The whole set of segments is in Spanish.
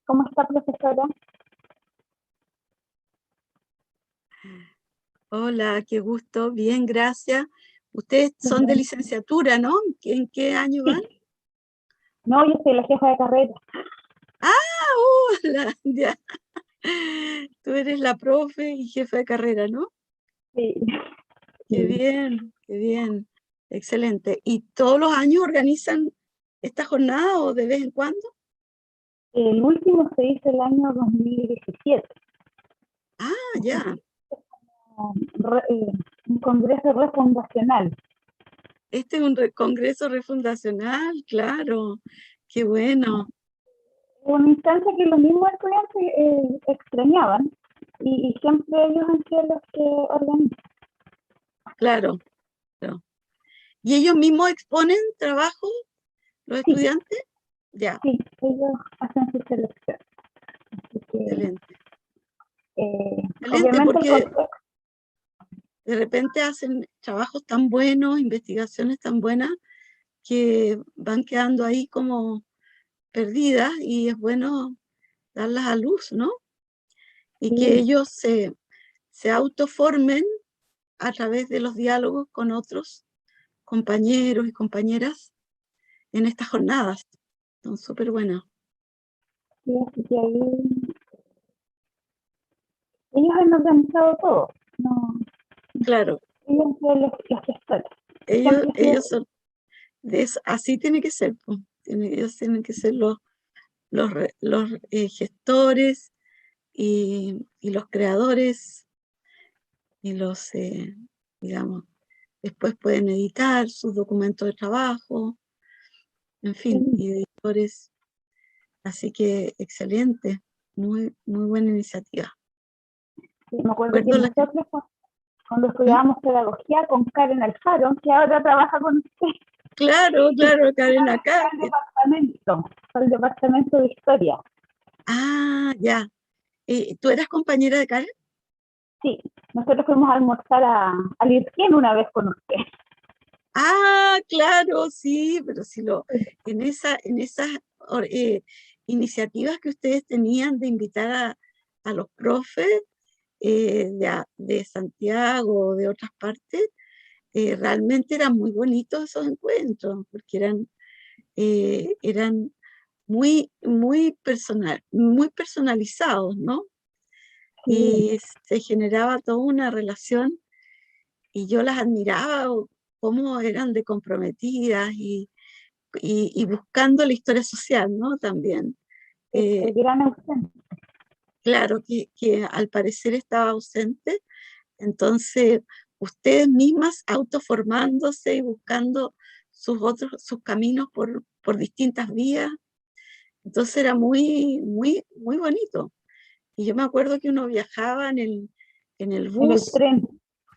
¿Cómo está, profesora? Hola, qué gusto. Bien, gracias. Ustedes son de Bien. licenciatura, ¿no? ¿En qué año van? Sí. No, yo soy la jefa de carrera. Ah, hola, ya. Tú eres la profe y jefa de carrera, ¿no? Sí. Qué Sí. bien, qué bien. Excelente. ¿Y todos los años organizan esta jornada o de vez en cuando? El último se hizo el año 2017. Ah, Así ya. que un congreso refundacional. Este es un congreso refundacional, claro. Qué bueno. Una instancia que los mismos estudiantes extrañaban y siempre ellos han sido los que organizan. Claro, claro. ¿Y ellos mismos exponen trabajo, los Sí, estudiantes? Ya, sí, ellos hacen su selección. Así que, excelente. Excelente, obviamente, el porque contexto. de repente hacen trabajos tan buenos, investigaciones tan buenas, que van quedando ahí como perdidas y es bueno darlas a luz, ¿no? Y que Sí, ellos se autoformen a través de los diálogos con otros compañeros y compañeras en estas jornadas. Son súper buenas. sí, así que ahí ellos han organizado todo. No, Claro, ellos han sido los gestores. ellos, Siempre ha sido ellos son, así tiene que ser, pues. Ellos tienen que ser los gestores y los creadores y digamos, después pueden editar sus documentos de trabajo, en fin, así. y editores. Así que excelente, muy, muy buena iniciativa. Sí, me acuerdo que Recuerdo la que, nosotros cuando ¿Mm? estudiábamos pedagogía con Karen Alfaro, que ahora trabaja con usted, Claro, claro, Karen, acá. para el departamento de historia. Ya. ¿Tú eras compañera de Karen? Sí, nosotros fuimos a almorzar al Irquén una vez con usted. Ah, claro, sí, pero si en esas iniciativas que ustedes tenían de invitar a los profes de Santiago o de otras partes, realmente eran muy bonitos esos encuentros, porque eran muy, muy personalizados, ¿no? Sí, Y se generaba toda una relación y yo las admiraba cómo eran de comprometidas y buscando la historia social, ¿no? También. el Eh, gran ausente. claro que al parecer estaba ausente, entonces ustedes mismas autoformándose y buscando sus caminos por distintas vías, entonces era muy, muy, muy bonito. Y yo me acuerdo que uno viajaba en el En el bus, tren,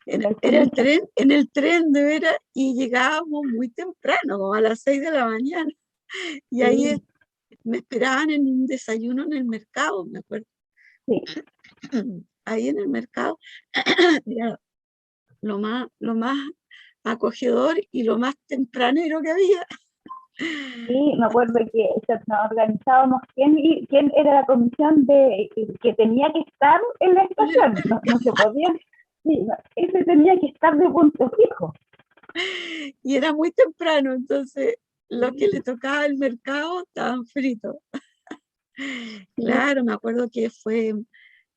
en el en tren el del tren, en el tren de veras, y llegábamos muy temprano, como a las 6 de la mañana, y ahí sí, me esperaban en un desayuno en el mercado, me acuerdo. sí, Ahí en el mercado, era lo más acogedor y lo más tempranero que había. sí, me acuerdo que nos organizábamos quién era la comisión que tenía que estar en la estación, no se podía, sí, ese tenía que estar de punto fijo. Y era muy temprano, entonces los que le Sí, tocaba el mercado estaban fritos. sí, Claro, me acuerdo que fue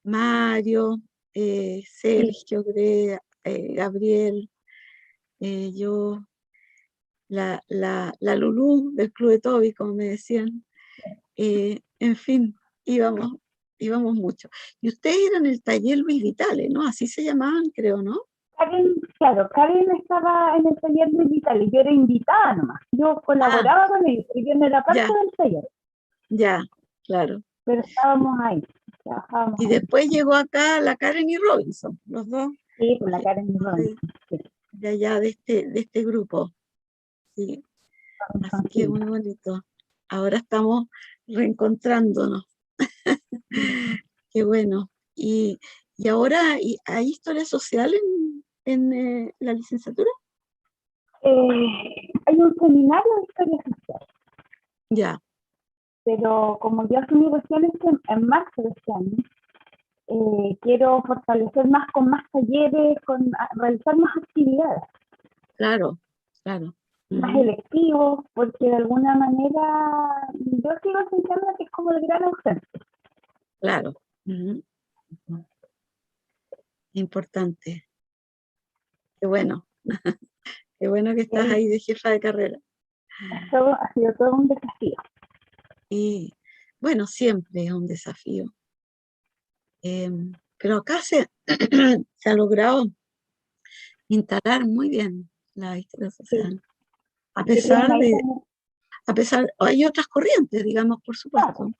Mario, sí. Sergio, Gabriel, yo, la Lulú del Club de Toby, como me decían. En fin, íbamos, íbamos mucho. Y ustedes eran el taller Luis Vitale, ¿no? Así se llamaban, creo, ¿no? Karen, claro, Karen estaba en el taller digital y yo era invitada nomás. Yo Ah, colaboraba con ellos, porque yo no era parte ya, del taller, ya, claro. pero estábamos ahí, trabajábamos Y ahí. después llegó acá la Karen y Robinson, los dos Sí, con la je- Karen Ron, de, sí, de allá, de este grupo. Sí, así que infantil. muy bonito. Ahora estamos reencontrándonos. Qué bueno. Y ahora hay historia social en la licenciatura. Hay un seminario de historia social. Ya, pero como yo asumí recién en marzo de este año, quiero fortalecer más con más talleres, realizar más actividades, Claro, claro. más electivos, porque de alguna manera yo sigo sintiendo que es como el gran ausente. Claro. Importante. Qué bueno. Qué bueno que estás ahí de jefa de carrera. Eso ha sido todo un desafío. Y bueno, siempre es un desafío. Pero acá se ha logrado instalar muy bien la historia social. Sí. A Que tienen pesar ahí de, como, hay otras corrientes, digamos, por claro, supuesto,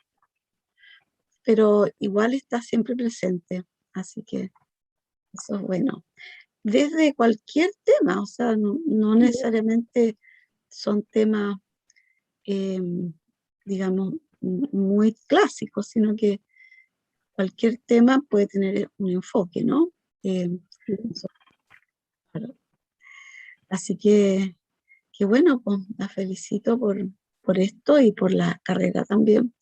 pero igual está siempre presente. Así que eso es bueno. Desde cualquier tema, o sea, no necesariamente son temas, digamos, muy clásicos, sino que cualquier tema puede tener un enfoque, ¿no? sí. Eso, claro. Así que, qué bueno, pues la felicito por esto y por la carrera también,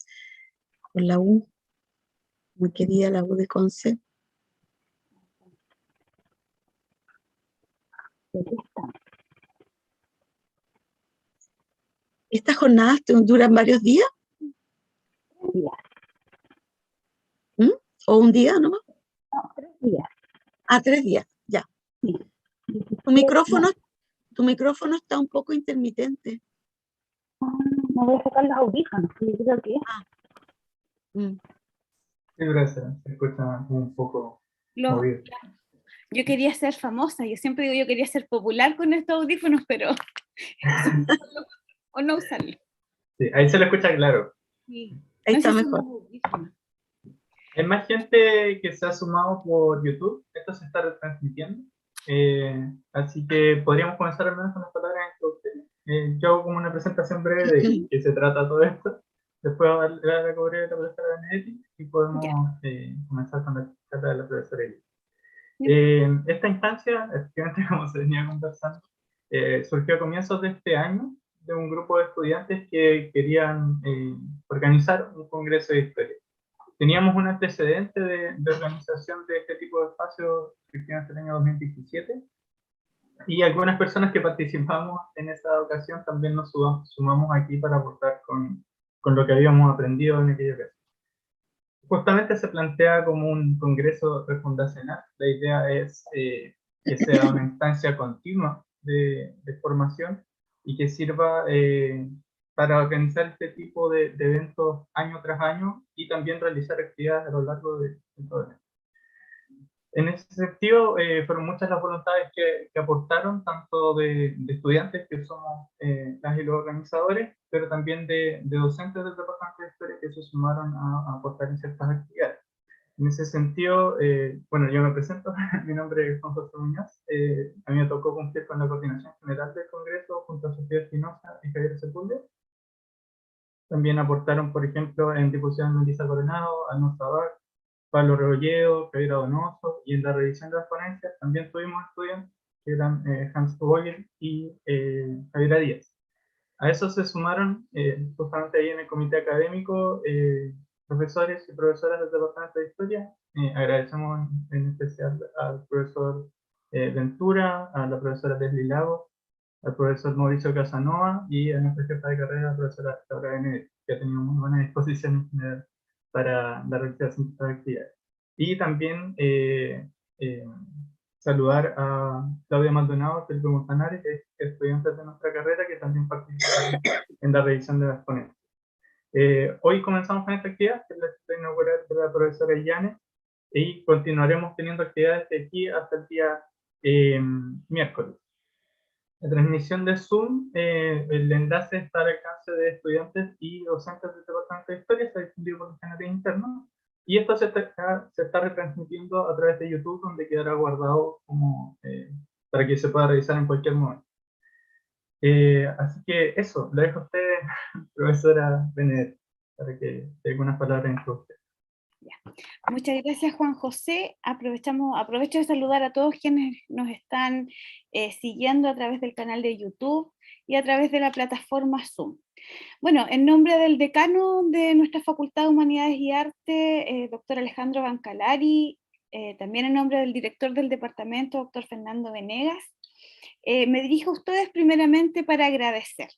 por la U, muy querida la U de Conce. ¿Estas jornadas duran varios días? Días. ¿Mm? ¿O un día nomás? No, 3 días. Ah, 3 días, ya. Sí. Tu 17, micrófono, no, tu micrófono está un poco intermitente. me voy a sacar los audífonos, yo creo que Ah, mm. Sí, gracias. Se escucha un poco movido. Yo quería ser famosa, yo siempre digo yo quería ser popular con estos audífonos, pero o no usarlo. Sí, ahí se lo escucha claro. Sí. Ahí No está sé si son mejor. los audífonos. Hay más gente que se ha sumado por YouTube. Esto se está retransmitiendo. Así que podríamos comenzar al menos con las palabras introductorias. Yo hago como una presentación breve de qué se trata todo esto. Después va a dar la cobertura de la profesora Benedetti y podemos comenzar con la charla de la profesora Eli. Esta instancia, efectivamente, como se venía conversando, surgió a comienzos de este año de un grupo de estudiantes que querían organizar un congreso de historia. Teníamos un antecedente de organización de este tipo de espacios efectivamente en el año 2017 y algunas personas que participamos en esa ocasión también nos sumamos aquí para aportar con lo que habíamos aprendido en aquella ocasión. Justamente se plantea como un congreso refundacional. La idea es que sea una instancia continua de formación y que sirva para organizar este tipo de eventos año tras año y también realizar actividades a lo largo de todo el año. En ese sentido, fueron muchas las voluntades que aportaron, tanto de estudiantes que somos las y los organizadores, pero también de docentes del Departamento de Historia que se sumaron a aportar en ciertas actividades. En ese sentido, bueno, yo me presento, mi nombre es Juan José Muñoz, a mí me tocó cumplir con la coordinación general del Congreso junto a Sofía Espinosa y Javier Sepúlveda. También aportaron, por ejemplo, en difusión Melissa Coronado, Alonso Sabar, Pablo Rebolledo, Javier Donoso, y en la revisión de las ponencias también tuvimos estudiantes que eran Hans Vogel y Javier Díaz. A eso se sumaron justamente ahí en el comité académico profesores y profesoras del Departamento de Historia. Agradecemos en especial al profesor Ventura, a la profesora Leslie Lago, al profesor Mauricio Casanova y a nuestra jefa de carrera, la profesora Laura Benedetti, que ha tenido muy buena disposición en general para la realización de estas actividades. Y también saludar a Claudia Maldonado, Felipe Montanari, que es estudiante de nuestra carrera, que también participaron en la revisión de las ponencias. Hoy comenzamos con esta actividad, que es la inaugural de la profesora Yanes, y continuaremos teniendo actividades de aquí hasta el día miércoles. La transmisión de Zoom, el enlace está al alcance de estudiantes y docentes del Departamento de Historia, se ha difundido por los canales internos, y esto se está retransmitiendo a través de YouTube, donde quedará guardado como, para que se pueda revisar en cualquier momento. Así que eso, le dejo a usted, profesora Benedetti, para que dé algunas palabras en usted. Ya. Muchas gracias, Juan José. Aprovecho de saludar a todos quienes nos están siguiendo a través del canal de YouTube y a través de la plataforma Zoom. Bueno, en nombre del decano de nuestra Facultad de Humanidades y Arte, doctor Alejandro Bancalari, también en nombre del director del departamento, doctor Fernando Venegas, me dirijo a ustedes primeramente para agradecer.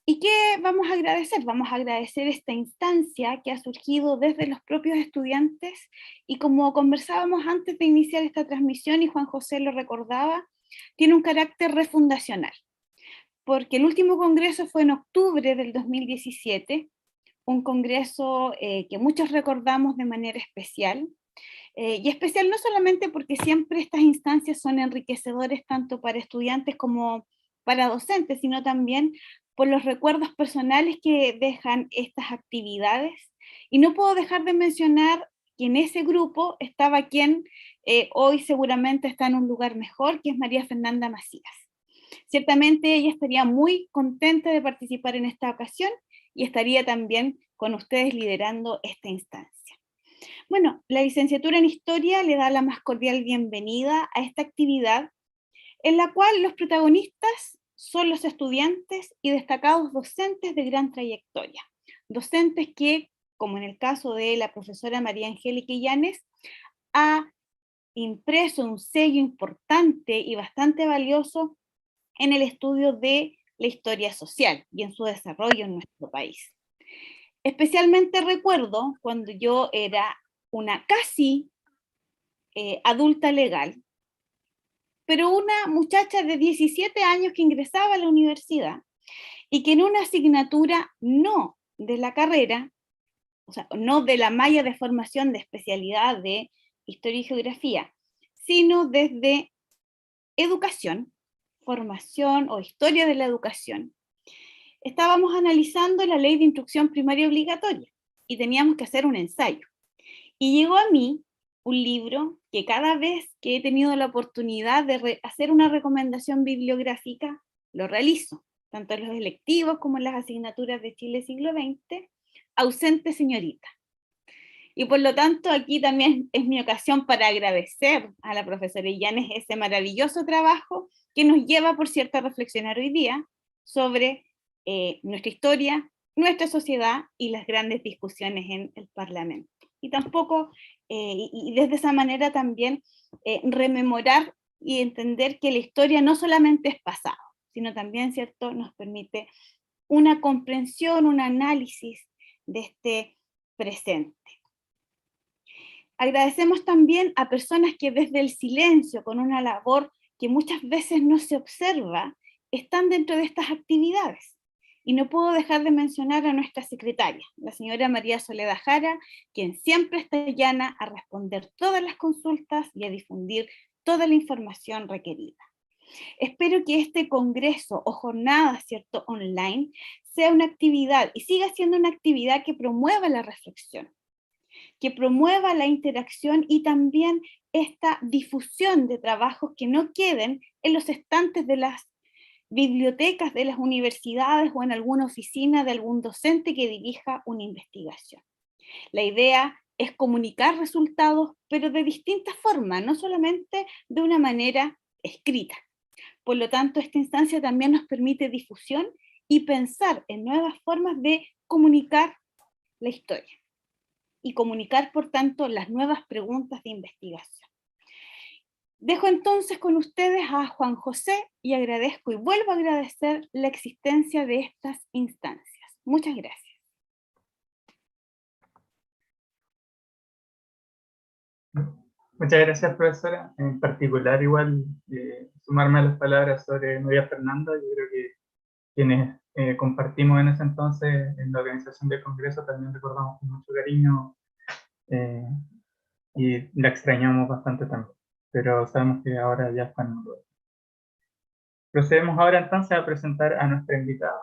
¿Y qué vamos a agradecer? Vamos a agradecer esta instancia que ha surgido desde los propios estudiantes, y como conversábamos antes de iniciar esta transmisión, y Juan José lo recordaba, tiene un carácter refundacional, porque el último congreso fue en octubre del 2017, un congreso que muchos recordamos de manera especial, y especial no solamente porque siempre estas instancias son enriquecedores tanto para estudiantes como para docentes, sino también por los recuerdos personales que dejan estas actividades. Y no puedo dejar de mencionar que en ese grupo estaba quien hoy seguramente está en un lugar mejor, que es María Fernanda Macías. Ciertamente ella estaría muy contenta de participar en esta ocasión y estaría también con ustedes liderando esta instancia. Bueno, la licenciatura en Historia le da la más cordial bienvenida a esta actividad, en la cual los protagonistas son los estudiantes y destacados docentes de gran trayectoria. Docentes que, como en el caso de la profesora María Angélica Illanes, ha impreso un sello importante y bastante valioso en el estudio de la historia social y en su desarrollo en nuestro país. Especialmente recuerdo cuando yo era una casi adulta legal, pero una muchacha de 17 años que ingresaba a la universidad y que en una asignatura no de la carrera, o sea, no de la malla de formación de especialidad de Historia y Geografía, sino desde educación, formación o historia de la educación, estábamos analizando la ley de instrucción primaria obligatoria y teníamos que hacer un ensayo. Y llegó a mí un libro que cada vez que he tenido la oportunidad de hacer una recomendación bibliográfica, lo realizo, tanto en los electivos como en las asignaturas de Chile siglo XX, Ausente Señorita. Y por lo tanto aquí también es mi ocasión para agradecer a la profesora Illanes ese maravilloso trabajo que nos lleva, por cierto, a reflexionar hoy día sobre nuestra historia, nuestra sociedad y las grandes discusiones en el Parlamento. Y tampoco, y desde esa manera también rememorar y entender que la historia no solamente es pasado, sino también, ¿cierto?, nos permite una comprensión, un análisis de este presente. Agradecemos también a personas que desde el silencio, con una labor que muchas veces no se observa, están dentro de estas actividades. Y no puedo dejar de mencionar a nuestra secretaria, la señora María Soledad Jara, quien siempre está llana a responder todas las consultas y a difundir toda la información requerida. Espero que este congreso o jornada, ¿cierto?, online, sea una actividad y siga siendo una actividad que promueva la reflexión, que promueva la interacción y también esta difusión de trabajos que no queden en los estantes de las bibliotecas de las universidades o en alguna oficina de algún docente que dirija una investigación. La idea es comunicar resultados, pero de distintas formas, no solamente de una manera escrita. Por lo tanto, esta instancia también nos permite difusión y pensar en nuevas formas de comunicar la historia y comunicar, por tanto, las nuevas preguntas de investigación. Dejo entonces con ustedes a Juan José y agradezco y vuelvo a agradecer la existencia de estas instancias. Muchas gracias. Muchas gracias, profesora. En particular, igual, sumarme a las palabras sobre María Fernanda. Yo creo que quienes compartimos en ese entonces en la organización del Congreso también recordamos con mucho cariño y la extrañamos bastante también, pero sabemos que ahora ya está en otro. Procedemos ahora entonces a presentar a nuestra invitada.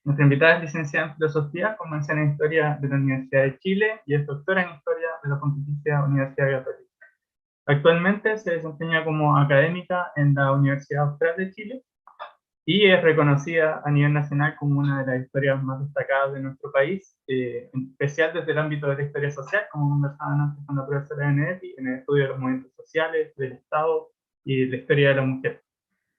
Nuestra invitada es licenciada en Filosofía con mención en Historia de la Universidad de Chile y es doctora en Historia de la Pontificia Universidad Católica. Actualmente se desempeña como académica en la Universidad Austral de Chile y es reconocida a nivel nacional como una de las historias más destacadas de nuestro país, en especial desde el ámbito de la historia social, como conversaban antes con la profesora Enetti, en el estudio de los movimientos sociales, del Estado y de la historia de la mujer.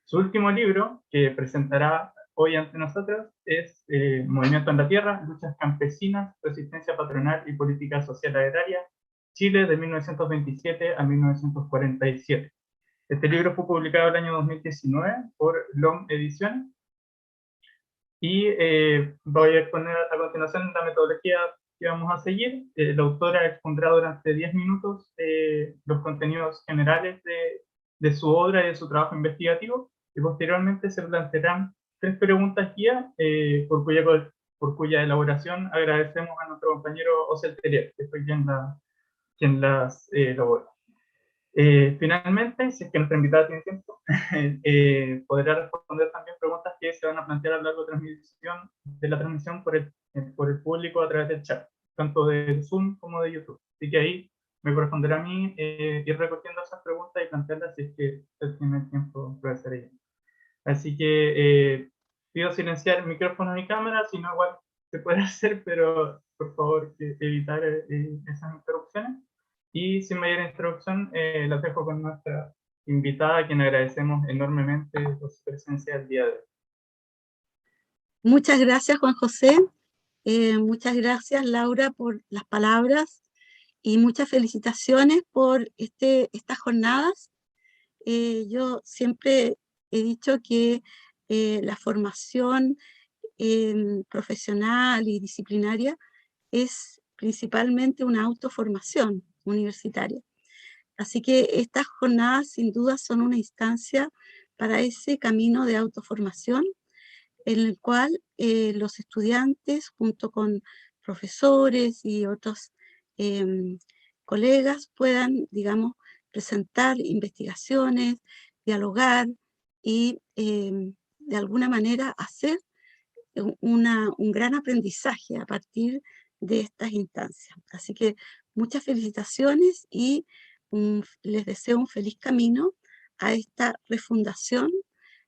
Su último libro, que presentará hoy ante nosotros, es Movimiento en la Tierra, Luchas Campesinas, Resistencia Patronal y Política Social Agraria, Chile de 1927 a 1947. Este libro fue publicado el año 2019 por LOM Ediciones, y voy a exponer a continuación la metodología que vamos a seguir. La autora expondrá durante 10 minutos los contenidos generales de su obra y de su trabajo investigativo, y posteriormente se plantearán 3 preguntas guía, por cuya elaboración agradecemos a nuestro compañero Osel Tellier, que fue quien las elaboró. Finalmente, si es que nuestra invitada tiene tiempo, podrá responder también preguntas que se van a plantear a lo largo de la transmisión por el público a través del chat, tanto de Zoom como de YouTube. Así que ahí me corresponderá a mí ir recogiendo esas preguntas y plantearlas si es que usted tiene el tiempo para hacer ello. Así que pido silenciar el micrófono y cámara, si no igual se puede hacer, pero por favor evitar esas interrupciones. Y sin mayor introducción, las dejo con nuestra invitada, a quien agradecemos enormemente por su presencia el día de hoy. Muchas gracias, Juan José. Muchas gracias, Laura, por las palabras y muchas felicitaciones por estas jornadas. Yo siempre he dicho que la formación profesional y disciplinaria es principalmente una autoformación universitaria. Así que estas jornadas sin duda son una instancia para ese camino de autoformación en el cual los estudiantes junto con profesores y otros colegas puedan, digamos, presentar investigaciones, dialogar y de alguna manera hacer un gran aprendizaje a partir de estas instancias. Así que muchas felicitaciones y les deseo un feliz camino a esta refundación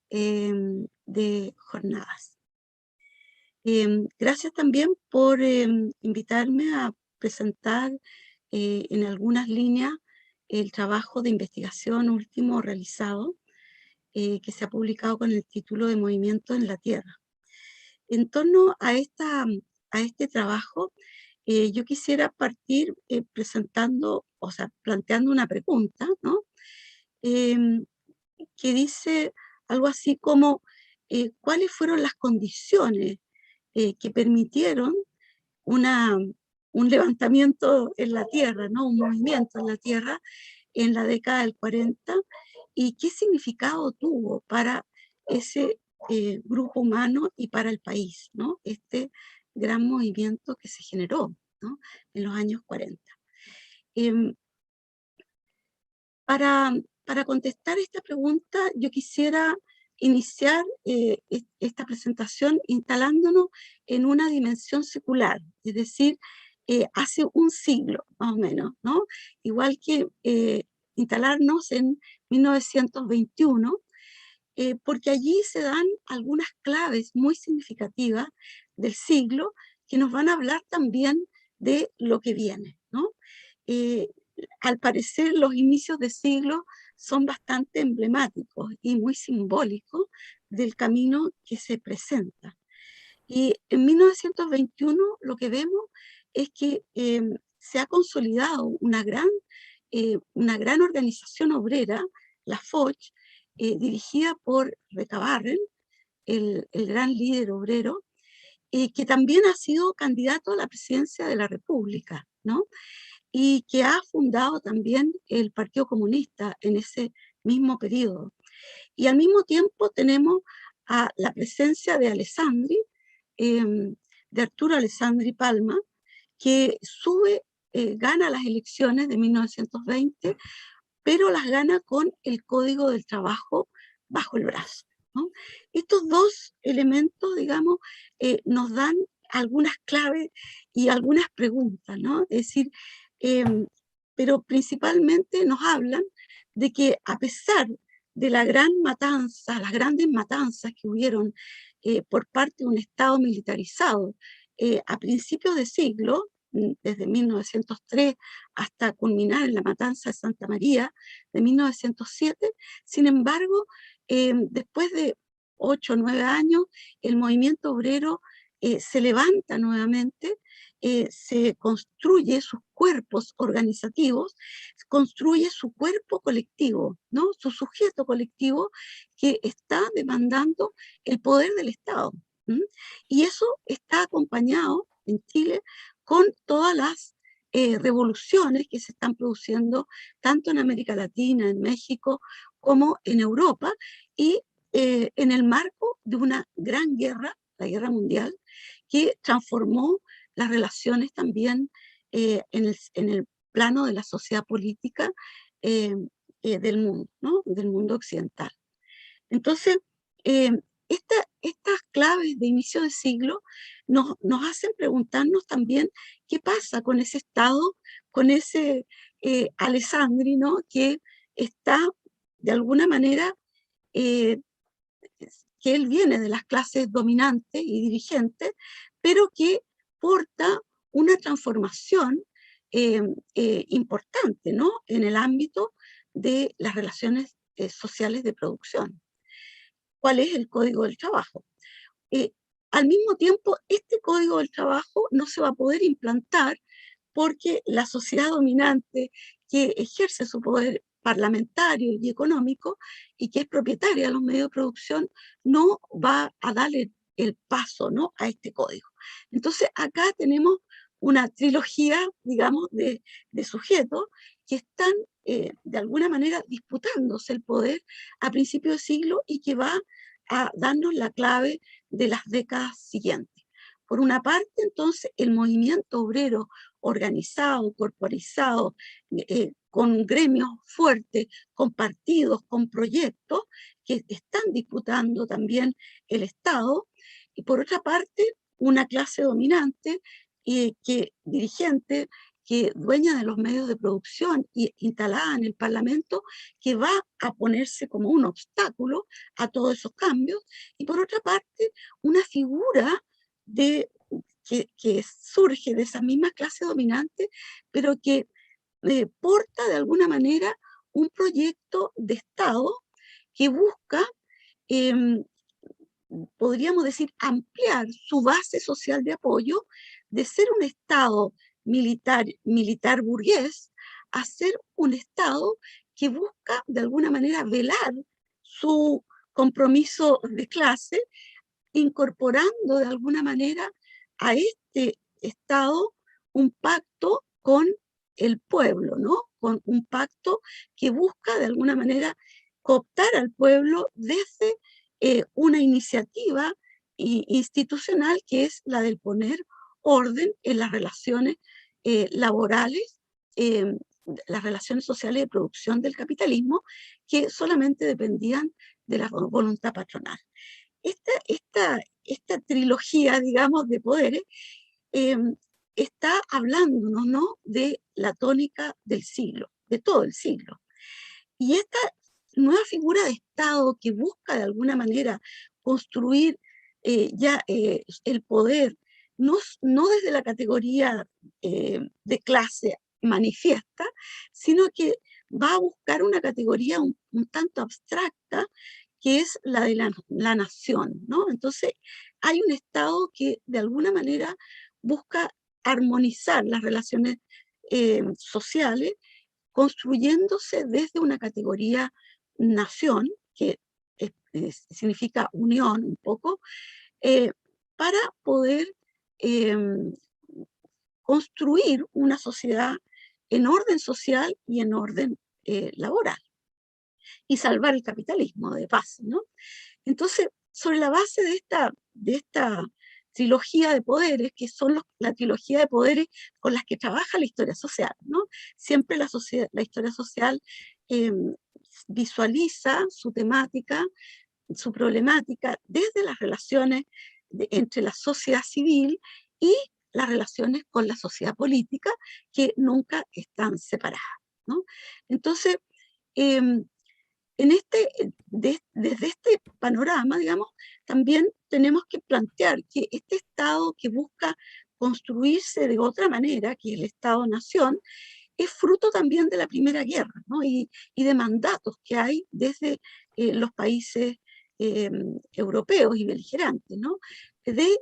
de jornadas. Gracias también por invitarme a presentar en algunas líneas el trabajo de investigación último realizado, que se ha publicado con el título de Movimiento en la Tierra. En torno a este trabajo, yo quisiera partir planteando una pregunta, ¿no? Que dice algo así como, ¿cuáles fueron las condiciones que permitieron un levantamiento en la Tierra, ¿no? Un movimiento en la Tierra en la década del 40, y qué significado tuvo para ese grupo humano y para el país, ¿no? Este gran movimiento que se generó, ¿no? En los años 40. Para contestar esta pregunta, yo quisiera iniciar esta presentación instalándonos en una dimensión secular, es decir, hace un siglo más o menos, ¿no? Igual que instalarnos en 1921, porque allí se dan algunas claves muy significativas del siglo que nos van a hablar también de lo que viene, ¿no? Al parecer los inicios de siglo son bastante emblemáticos y muy simbólicos del camino que se presenta. Y en 1921 lo que vemos es que se ha consolidado una gran organización obrera, la Foch, dirigida por Recabarren, el gran líder obrero, que también ha sido candidato a la presidencia de la República, ¿no? Y que ha fundado también el Partido Comunista en ese mismo periodo. Y al mismo tiempo tenemos a la presencia de Alessandri, de Arturo Alessandri Palma, que gana las elecciones de 1920, pero las gana con el Código del Trabajo bajo el brazo, ¿no? Estos dos elementos, digamos, nos dan algunas claves y algunas preguntas, ¿no? Es decir, pero principalmente nos hablan de que a pesar de la gran matanza, las grandes matanzas que hubieron por parte de un Estado militarizado a principios de siglo, desde 1903 hasta culminar en la matanza de Santa María de 1907. Sin embargo, después de 8 o 9 años, el movimiento obrero se levanta nuevamente, se construye sus cuerpos organizativos, construye su cuerpo colectivo, ¿no? Su sujeto colectivo que está demandando el poder del Estado. Y eso está acompañado en Chile con todas las revoluciones que se están produciendo tanto en América Latina, en México, como en Europa, y en el marco de una gran guerra, la Guerra Mundial, que transformó las relaciones también en el plano de la sociedad política del mundo, ¿no? Del mundo occidental. Entonces, estas claves de inicio de siglo nos hacen preguntarnos también qué pasa con ese Estado, con ese Alessandri, ¿no? Que está de alguna manera, que él viene de las clases dominantes y dirigentes, pero que porta una transformación importante, ¿no? En el ámbito de las relaciones sociales de producción. ¿Cuál es el Código del Trabajo? Al mismo tiempo, este Código del Trabajo no se va a poder implantar porque la sociedad dominante que ejerce su poder parlamentario y económico y que es propietaria de los medios de producción no va a darle el paso, ¿no? A este código. Entonces acá tenemos una trilogía, digamos, de sujetos que están de alguna manera disputándose el poder a principios de siglo y que va a darnos la clave de las décadas siguientes. Por una parte, entonces, el movimiento obrero organizado, corporizado, con gremios fuertes, con partidos, con proyectos que están disputando también el Estado, y por otra parte, una clase dominante dirigente, que dueña de los medios de producción y instalada en el Parlamento, que va a ponerse como un obstáculo a todos esos cambios, y por otra parte, una figura que surge de esa misma clase dominante, pero que porta de alguna manera un proyecto de Estado que busca, podríamos decir, ampliar su base social de apoyo de ser un Estado militar burgués a ser un Estado que busca de alguna manera velar su compromiso de clase, incorporando de alguna manera a este Estado un pacto con el pueblo, ¿no? Con un pacto que busca de alguna manera cooptar al pueblo desde una iniciativa institucional que es la del poner orden en las relaciones laborales, las relaciones sociales de producción del capitalismo, que solamente dependían de la voluntad patronal. Esta trilogía, digamos, de poderes está hablándonos, ¿no? De la tónica del siglo, de todo el siglo. Y esta nueva figura de Estado que busca de alguna manera construir el poder, no desde la categoría de clase manifiesta, sino que va a buscar una categoría un tanto abstracta, que es la de la nación, ¿no? Entonces, hay un Estado que de alguna manera busca armonizar las relaciones sociales, construyéndose desde una categoría nación, que significa unión un poco, para poder construir una sociedad en orden social y en orden laboral, y salvar el capitalismo de base, ¿no? Entonces, sobre la base de esta trilogía de poderes, que son la trilogía de poderes con las que trabaja la historia social, ¿no? Siempre la historia social visualiza su temática, su problemática, desde las relaciones entre la sociedad civil y las relaciones con la sociedad política, que nunca están separadas, ¿no? Entonces, desde este panorama, digamos, también tenemos que plantear que este Estado que busca construirse de otra manera, que el Estado-Nación, es fruto también de la Primera Guerra, ¿no? y de mandatos que hay desde los países europeos y beligerantes, ¿no? De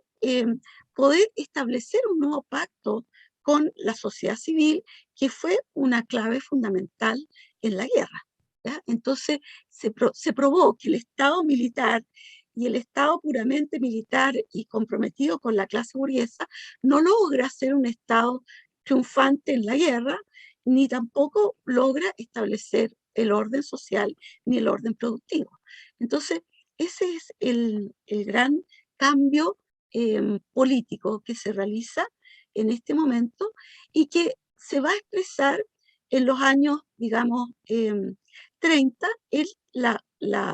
poder establecer un nuevo pacto con la sociedad civil, que fue una clave fundamental en la guerra, ¿ya? Entonces se probó que el Estado militar y el Estado puramente militar y comprometido con la clase burguesa no logra ser un Estado triunfante en la guerra, ni tampoco logra establecer el orden social ni el orden productivo. Entonces, ese es el gran cambio político que se realiza en este momento y que se va a expresar en los años, digamos, 30,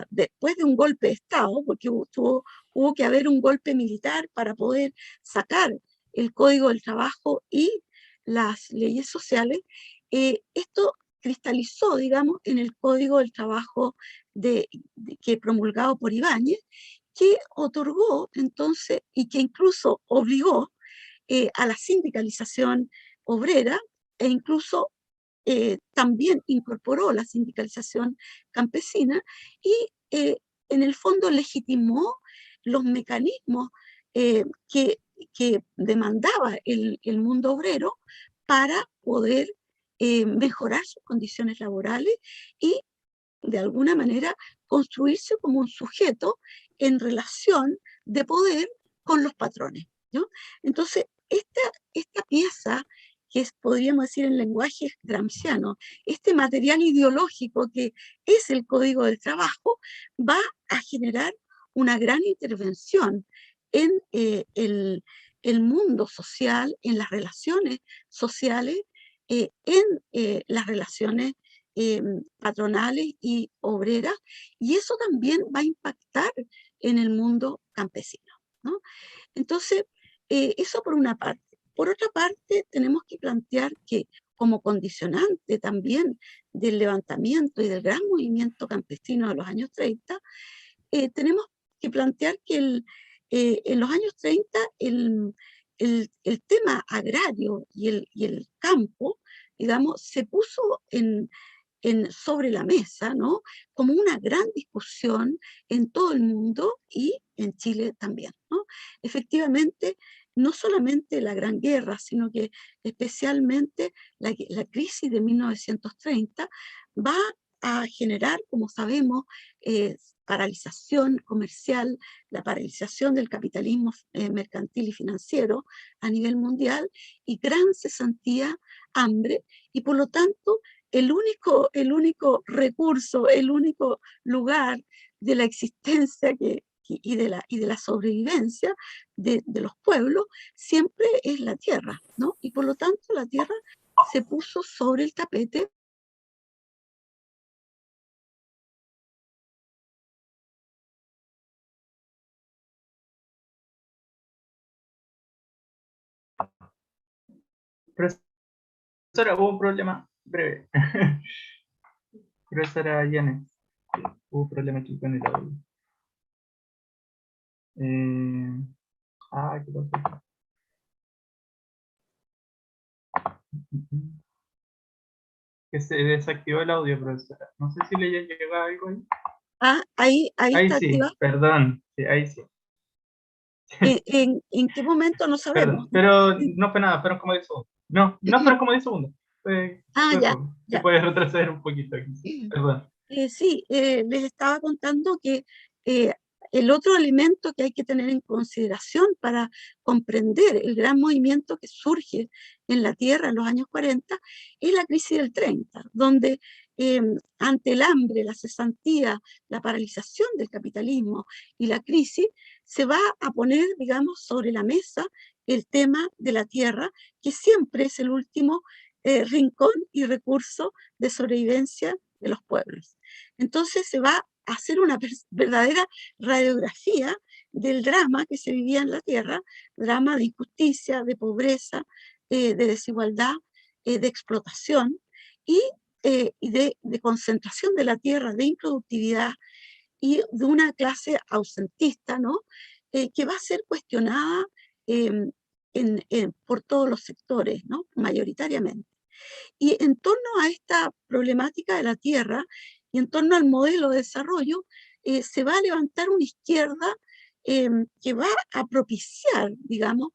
después de un golpe de Estado, porque hubo que haber un golpe militar para poder sacar el Código del Trabajo y las leyes sociales. Esto cristalizó, digamos, en el Código del Trabajo que promulgado por Ibáñez, que otorgó entonces y que incluso obligó a la sindicalización obrera e incluso también incorporó la sindicalización campesina y en el fondo legitimó los mecanismos que demandaba el mundo obrero para poder mejorar sus condiciones laborales y de alguna manera construirse como un sujeto en relación de poder con los patrones, ¿no? Entonces, esta pieza, podríamos decir en lenguaje gramsciano, este material ideológico que es el Código del Trabajo, va a generar una gran intervención en el mundo social, en las relaciones sociales, en las relaciones patronales y obreras, y eso también va a impactar en el mundo campesino, ¿no? Entonces, eso por una parte. Por otra parte, tenemos que plantear que como condicionante también del levantamiento y del gran movimiento campesino de los años 30, tenemos que plantear que en los años 30 el tema agrario y el campo, digamos, se puso sobre la mesa, ¿no? Como una gran discusión en todo el mundo y en Chile también, ¿no? Efectivamente, no solamente la Gran Guerra, sino que especialmente la crisis de 1930 va a generar, como sabemos, paralización comercial, la paralización del capitalismo mercantil y financiero a nivel mundial y gran cesantía, hambre, y por lo tanto el único recurso, el único lugar de la existencia y de la sobrevivencia de los pueblos siempre es la tierra, ¿no? Y por lo tanto la tierra se puso sobre el tapete. Profesora, hubo un problema breve. Profesora Yanes, hubo un problema aquí con el audio. ¿Qué pasó? Que se desactivó el audio, profesora. No sé si le llegó algo ahí. Ahí está sí, activado. perdón, sí, ahí sí. ¿En qué momento? No sabemos. Perdón, pero no fue nada, fueron como 10 segundos. No fueron como 10 segundos. Fue Ya. poco. Se puede retroceder un poquito aquí. Perdón. Sí, les estaba contando que el otro elemento que hay que tener en consideración para comprender el gran movimiento que surge en la Tierra en los años 40 es la crisis del 30, donde ante el hambre, la cesantía, la paralización del capitalismo y la crisis, se va a poner, digamos, sobre la mesa el tema de la tierra, que siempre es el último rincón y recurso de sobrevivencia de los pueblos. Entonces se va a hacer una verdadera radiografía del drama que se vivía en la tierra, drama de injusticia, de pobreza, de desigualdad, de explotación, y de concentración de la tierra, de improductividad y de una clase ausentista, ¿no? Que va a ser cuestionada por todos los sectores, ¿no? Mayoritariamente. Y en torno a esta problemática de la tierra y en torno al modelo de desarrollo, se va a levantar una izquierda que va a propiciar, digamos,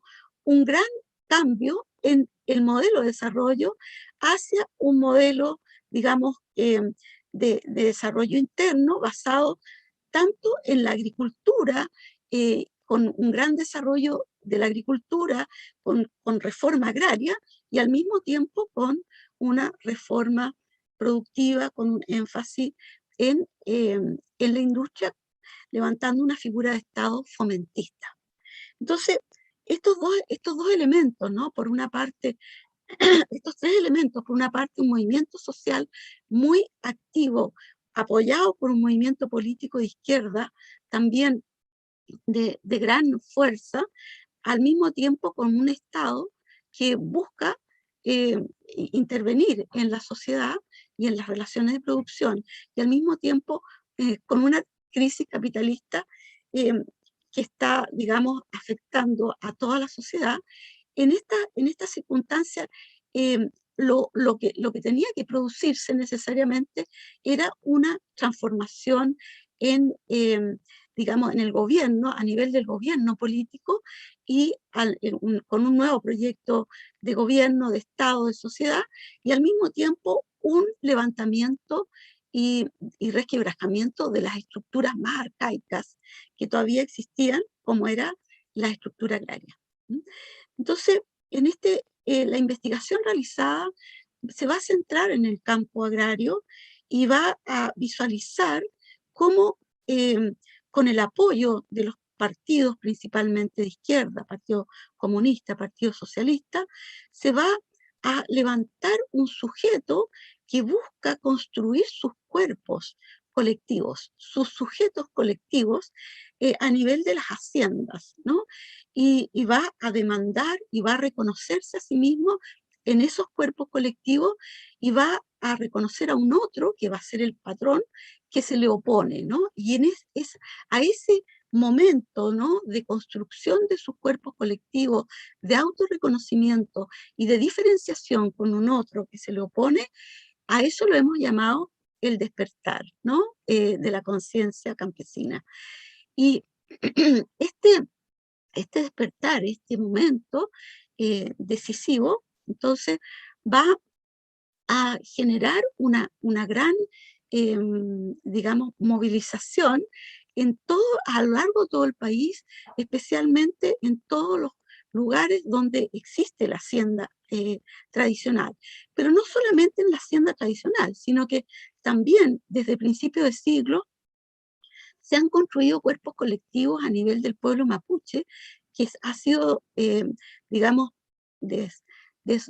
un gran cambio en el modelo de desarrollo hacia un modelo, digamos, de desarrollo interno basado tanto en la agricultura, con un gran desarrollo de la agricultura, con reforma agraria y al mismo tiempo con una reforma productiva, con un énfasis en la industria, levantando una figura de Estado fomentista. Entonces, estos dos elementos, ¿no? Por una parte, estos tres elementos, por una parte, un movimiento social muy activo, apoyado por un movimiento político de izquierda, también de gran fuerza, al mismo tiempo con un Estado que busca intervenir en la sociedad y en las relaciones de producción, y al mismo tiempo con una crisis capitalista eh, que está, digamos, afectando a toda la sociedad. En esta circunstancia, lo que tenía que producirse necesariamente era una transformación en, digamos, en el gobierno, a nivel del gobierno político, y con un nuevo proyecto de gobierno, de Estado, de sociedad, y al mismo tiempo un levantamiento y resquebrajamiento de las estructuras más arcaicas que todavía existían, como era la estructura agraria. Entonces, la investigación realizada se va a centrar en el campo agrario y va a visualizar cómo, con el apoyo de los partidos principalmente de izquierda, Partido Comunista, Partido Socialista, se va a levantar un sujeto que busca construir sus cuerpos colectivos, sus sujetos colectivos a nivel de las haciendas, ¿no? Y va a demandar y va a reconocerse a sí mismo en esos cuerpos colectivos y va a reconocer a un otro que va a ser el patrón que se le opone, ¿no? Y a ese momento, ¿no?, de construcción de sus cuerpos colectivos, de autorreconocimiento y de diferenciación con un otro que se le opone, a eso lo hemos llamado el despertar, ¿no?, de la conciencia campesina. Y este despertar, este momento decisivo, entonces va a generar una gran, digamos, movilización a lo largo de todo el país, especialmente en todos los lugares donde existe la hacienda tradicional. Pero no solamente en la hacienda tradicional, sino que también desde principios de siglo se han construido cuerpos colectivos a nivel del pueblo mapuche, que ha sido, digamos,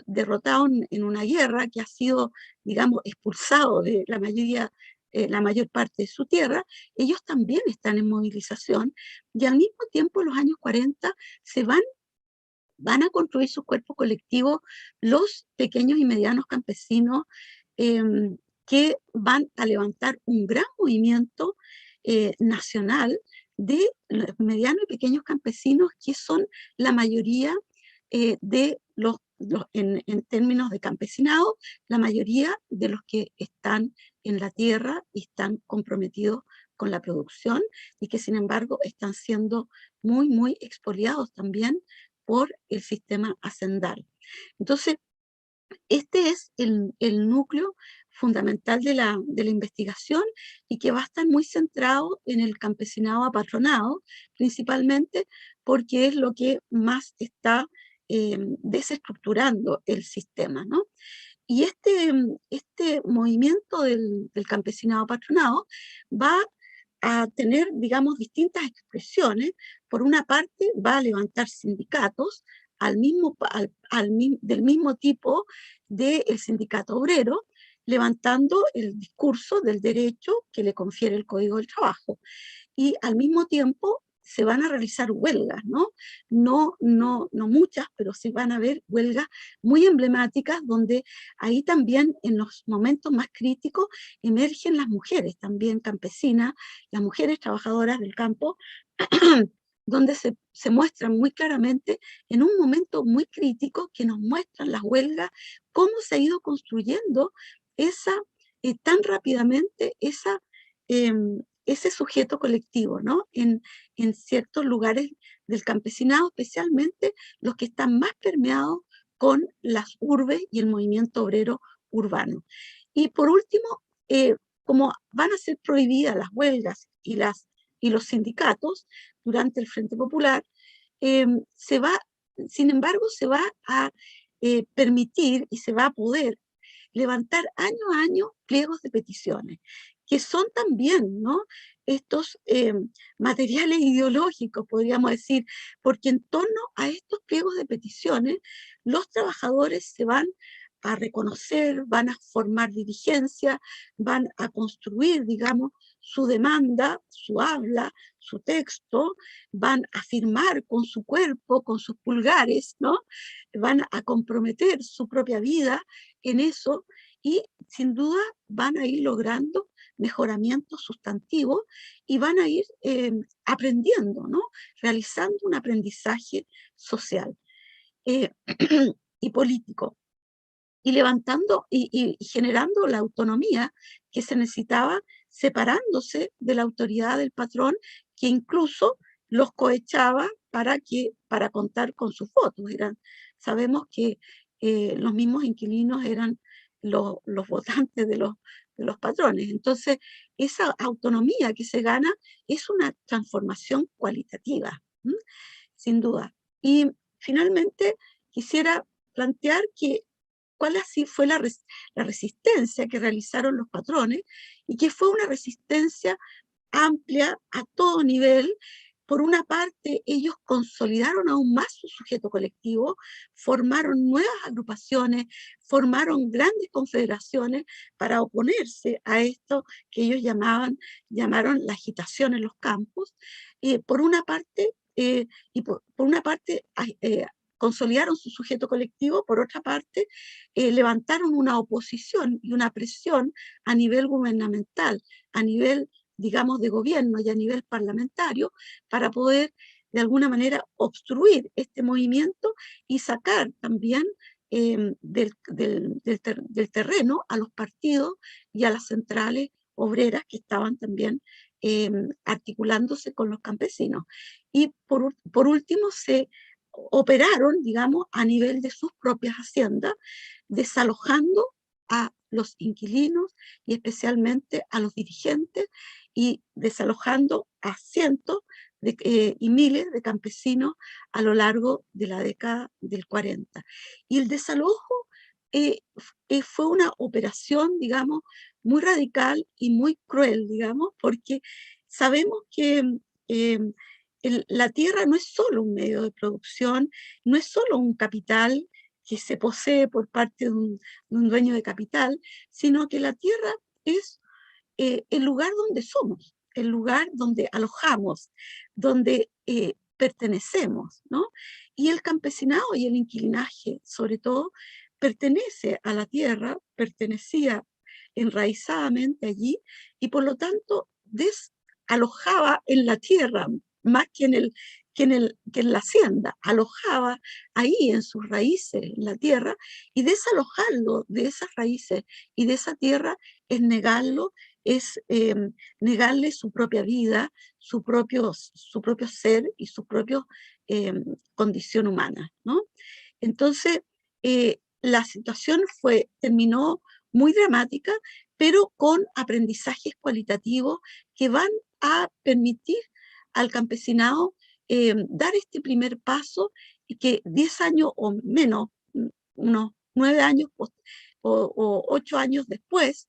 derrotado en una guerra, que ha sido, digamos, expulsado de la mayor parte de su tierra. Ellos también están en movilización, y al mismo tiempo en los años 40 van a construir sus cuerpos colectivos los pequeños y medianos campesinos, que van a levantar un gran movimiento nacional de los medianos y pequeños campesinos, que son la mayoría en términos de campesinado, la mayoría de los que están en la tierra y están comprometidos con la producción, y que sin embargo están siendo muy, muy expoliados también por el sistema hacendal. Entonces, este es el núcleo fundamental de la investigación, y que va a estar muy centrado en el campesinado apatronado, principalmente porque es lo que más está desestructurando el sistema, ¿no? Y este movimiento del campesinado apatronado va a tener, digamos, distintas expresiones. Por una parte, va a levantar sindicatos del mismo tipo del sindicato obrero, levantando el discurso del derecho que le confiere el Código del Trabajo. Y al mismo tiempo se van a realizar huelgas, ¿no? No muchas, pero sí van a haber huelgas muy emblemáticas, donde ahí también en los momentos más críticos emergen las mujeres también campesinas, las mujeres trabajadoras del campo, donde se muestran muy claramente en un momento muy crítico, que nos muestran las huelgas, cómo se ha ido construyendo tan rápidamente ese sujeto colectivo, ¿no? En ciertos lugares del campesinado, especialmente los que están más permeados con las urbes y el movimiento obrero urbano. Y por último, como van a ser prohibidas las huelgas y los sindicatos durante el Frente Popular, sin embargo, se va a permitir y se va a poder levantar año a año pliegos de peticiones, que son también, ¿no?, estos materiales ideológicos, podríamos decir, porque en torno a estos pliegos de peticiones, los trabajadores se van a reconocer, van a formar dirigencia, van a construir, digamos, su demanda, su habla, su texto, van a firmar con su cuerpo, con sus pulgares, ¿no? Van a comprometer su propia vida en eso, y sin duda van a ir logrando mejoramientos sustantivos y van a ir aprendiendo, ¿no? Realizando un aprendizaje social y político, y levantando y generando la autonomía que se necesitaba, separándose de la autoridad del patrón, que incluso los cohechaba para contar con sus votos. Sabemos que los mismos inquilinos eran los votantes de los patrones. Entonces, esa autonomía que se gana es una transformación cualitativa, ¿m? Sin duda. Y finalmente quisiera plantear cuál así fue la resistencia que realizaron los patrones, y que fue una resistencia amplia a todo nivel. Por una parte, ellos consolidaron aún más su sujeto colectivo, formaron nuevas agrupaciones, formaron grandes confederaciones para oponerse a esto que ellos llamaron la agitación en los campos. Por una parte, consolidaron su sujeto colectivo. Por otra parte, levantaron una oposición y una presión a nivel gubernamental, a nivel, digamos, de gobierno y a nivel parlamentario, para poder de alguna manera obstruir este movimiento y sacar también del terreno a los partidos y a las centrales obreras que estaban también articulándose con los campesinos. Y por último, se operaron, digamos, a nivel de sus propias haciendas, desalojando a los inquilinos y especialmente a los dirigentes, y desalojando a cientos y miles de campesinos a lo largo de la década del 40. Y el desalojo fue una operación, digamos, muy radical y muy cruel, digamos, porque sabemos que la tierra no es solo un medio de producción, no es solo un capital que se posee por parte de un dueño de capital, sino que la tierra es el lugar donde somos, el lugar donde alojamos, donde pertenecemos, ¿no? Y el campesinado y el inquilinaje, sobre todo, pertenece a la tierra, pertenecía enraizadamente allí, y por lo tanto desalojaba en la tierra más que en la hacienda, alojaba ahí en sus raíces, en la tierra, y desalojarlo de esas raíces y de esa tierra es negarlo, es negarle su propia vida, su propio ser y su propia condición humana, ¿no? Entonces, la situación terminó muy dramática, pero con aprendizajes cualitativos que van a permitir al campesinado dar este primer paso, y que 10 años o menos, unos 9 años o 8 años después,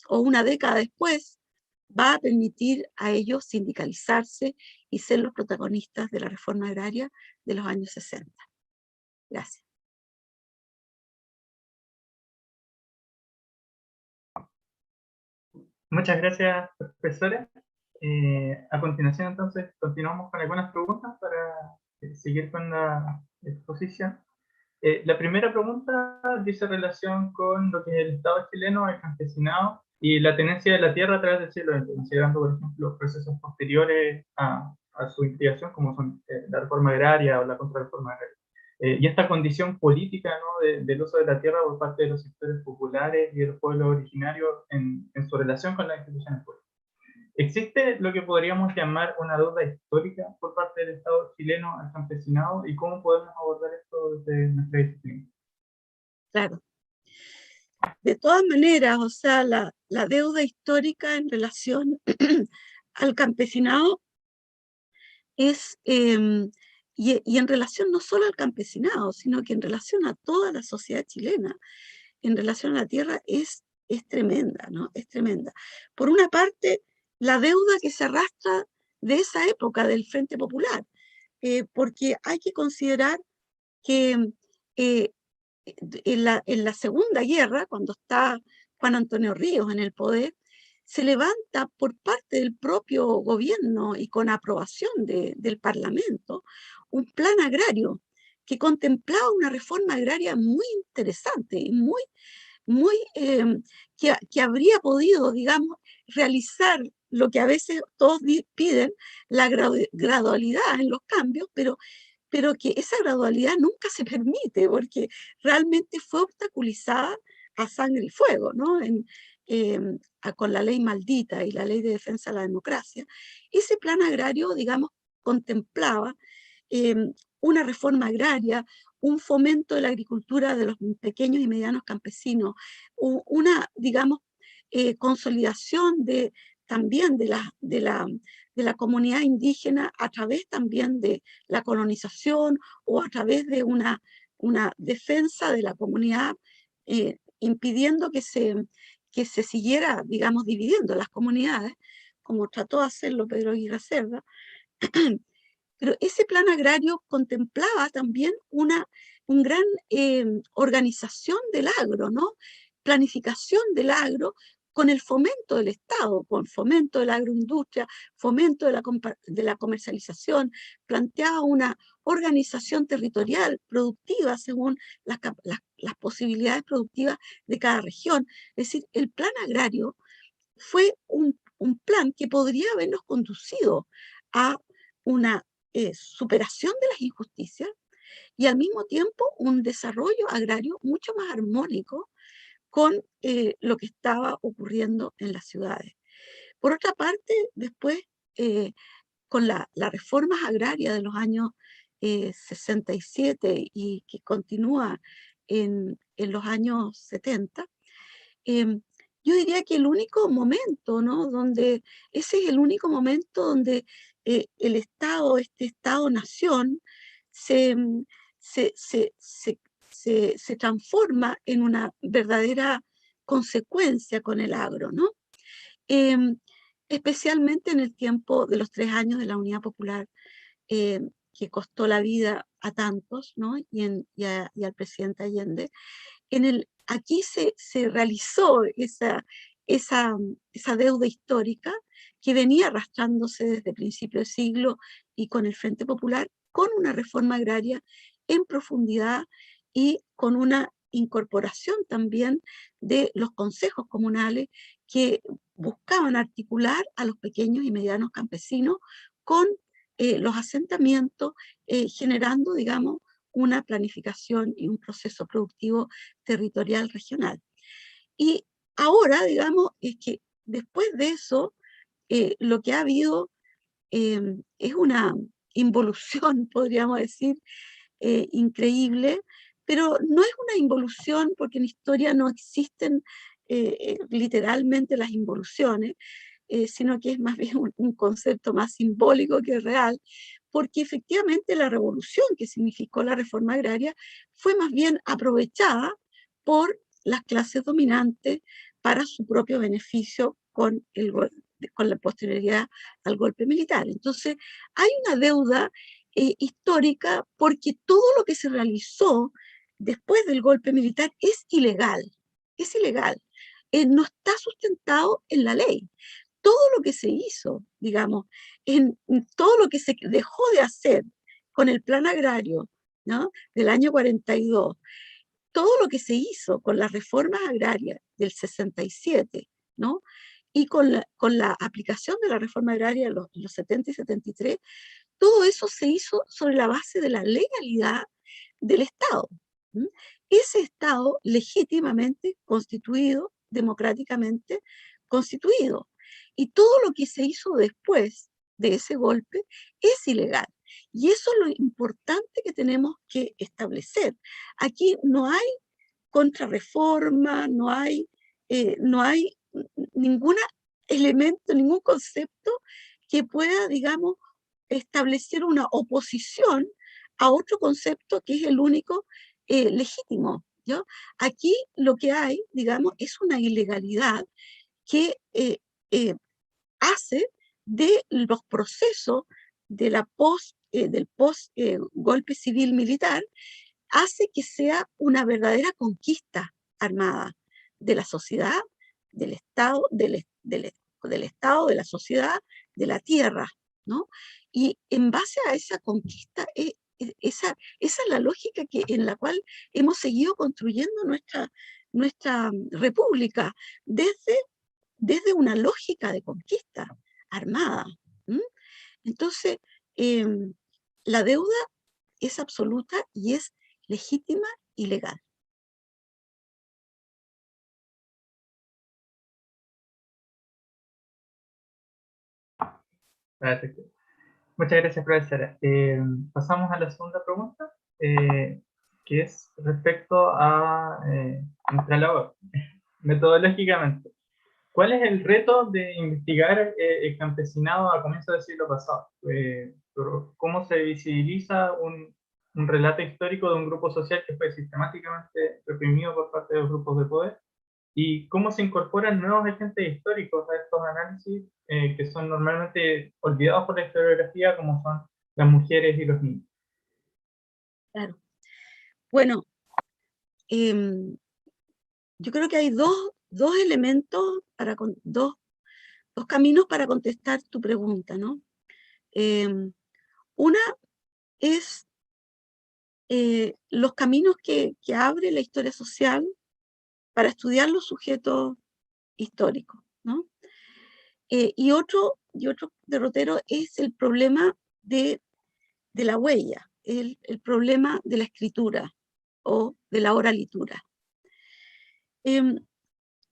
o una década después, va a permitir a ellos sindicalizarse y ser los protagonistas de la reforma agraria de los años 60. Gracias. Muchas gracias, profesora. A continuación, entonces, continuamos con algunas preguntas para seguir con la exposición. La primera pregunta dice relación con lo que es el Estado chileno, el campesinado y la tenencia de la tierra a través del siglo XX, considerando, por ejemplo, los procesos posteriores a su investigación, como son la reforma agraria o la contrarreforma agraria. Y esta condición política, ¿no?, del uso de la tierra por parte de los sectores populares y de los pueblos originarios en su relación con las instituciones públicas. ¿Existe lo que podríamos llamar una deuda histórica por parte del Estado chileno al campesinado y cómo podemos abordar esto desde nuestra disciplina? Claro. De todas maneras, o sea, la deuda histórica en relación al campesinado es, y en relación no solo al campesinado, sino que en relación a toda la sociedad chilena, en relación a la tierra, es tremenda, ¿no? Es tremenda. Por una parte, la deuda que se arrastra de esa época del Frente Popular, porque hay que considerar que eh, en la Segunda Guerra, cuando está Juan Antonio Ríos en el poder, se levanta por parte del propio gobierno y con aprobación del Parlamento un plan agrario que contemplaba una reforma agraria muy interesante y que habría podido, digamos, realizar lo que a veces todos piden, la gradualidad en los cambios, pero que esa gradualidad nunca se permite, porque realmente fue obstaculizada a sangre y fuego, ¿no? Con la ley maldita y la ley de defensa de la democracia. Ese plan agrario, digamos, contemplaba eh, una reforma agraria, un fomento de la agricultura de los pequeños y medianos campesinos, una, digamos, consolidación también de la comunidad indígena a través también de la colonización o a través de una defensa de la comunidad, impidiendo que se siguiera, digamos, dividiendo las comunidades, como trató de hacerlo Pedro Aguirre Cerda. Pero ese plan agrario contemplaba también una gran organización del agro, ¿no? Planificación del agro con el fomento del Estado, con fomento de la agroindustria, fomento de la comercialización, planteaba una organización territorial productiva según las posibilidades productivas de cada región. Es decir, el plan agrario fue un plan que podría habernos conducido a una superación de las injusticias y al mismo tiempo un desarrollo agrario mucho más armónico con lo que estaba ocurriendo en las ciudades. Por otra parte, después, con las reformas agrarias de los años 67 y que continúa en los años 70, yo diría que el único momento, ¿no?, ese es el único momento donde el Estado, este Estado-nación, se, se, se, se, se transforma en una verdadera consecuencia con el agro, ¿no? Em, Especialmente en el tiempo de los 3 años de la Unidad Popular, que costó la vida a tantos, ¿no? Y al presidente Allende. Aquí se realizó esa deuda histórica que venía arrastrándose desde principio de siglo y con el Frente Popular, con una reforma agraria en profundidad y con una incorporación también de los consejos comunales que buscaban articular a los pequeños y medianos campesinos con los asentamientos, generando, digamos, una planificación y un proceso productivo territorial regional. Y ahora, digamos, es que después de eso, lo que ha habido es una involución, podríamos decir, increíble, pero no es una involución porque en historia no existen literalmente las involuciones, sino que es más bien un concepto más simbólico que real, porque efectivamente la revolución que significó la reforma agraria fue más bien aprovechada por las clases dominantes para su propio beneficio con la posterioridad al golpe militar. Entonces, hay una deuda histórica porque todo lo que se realizó después del golpe militar es ilegal, no está sustentado en la ley. todo lo que se hizo, digamos, en todo lo que se dejó de hacer con el plan agrario, ¿no?, del año 42, todo lo que se hizo con las reformas agrarias del 67, ¿no?, y con la aplicación de la reforma agraria en los 70 y 73, todo eso se hizo sobre la base de la legalidad del Estado. ¿M? Ese Estado legítimamente constituido, democráticamente constituido. Y todo lo que se hizo después de ese golpe es ilegal. Y eso es lo importante que tenemos que establecer. Aquí no hay contrarreforma, no hay ningún elemento, ningún concepto que pueda, digamos, establecer una oposición a otro concepto que es el único legítimo, ¿no? Aquí lo que hay, digamos, es una ilegalidad que hace de los procesos de del post golpe civil militar, hace que sea una verdadera conquista armada de la sociedad, del Estado, del Estado, de la sociedad, de la tierra, ¿no? Y en base a esa conquista, esa es la lógica en la cual hemos seguido construyendo nuestra república desde una lógica de conquista armada. ¿M? Entonces, la deuda es absoluta y es legítima y legal. Perfecto. Muchas gracias, profesora. Pasamos a la segunda pregunta, que es respecto a nuestra labor, metodológicamente. ¿Cuál es el reto de investigar el campesinado a comienzos del siglo pasado? ¿Cómo se visibiliza un relato histórico de un grupo social que fue sistemáticamente reprimido por parte de los grupos de poder? ¿Y cómo se incorporan nuevos agentes históricos a estos análisis que son normalmente olvidados por la historiografía, como son las mujeres y los niños? Claro. Bueno, yo creo que hay dos elementos, dos caminos para contestar tu pregunta, ¿no? Una es los caminos que abre la historia social para estudiar los sujetos históricos, ¿no? Y otro derrotero es el problema de la huella, el problema de la escritura o de la oralitura.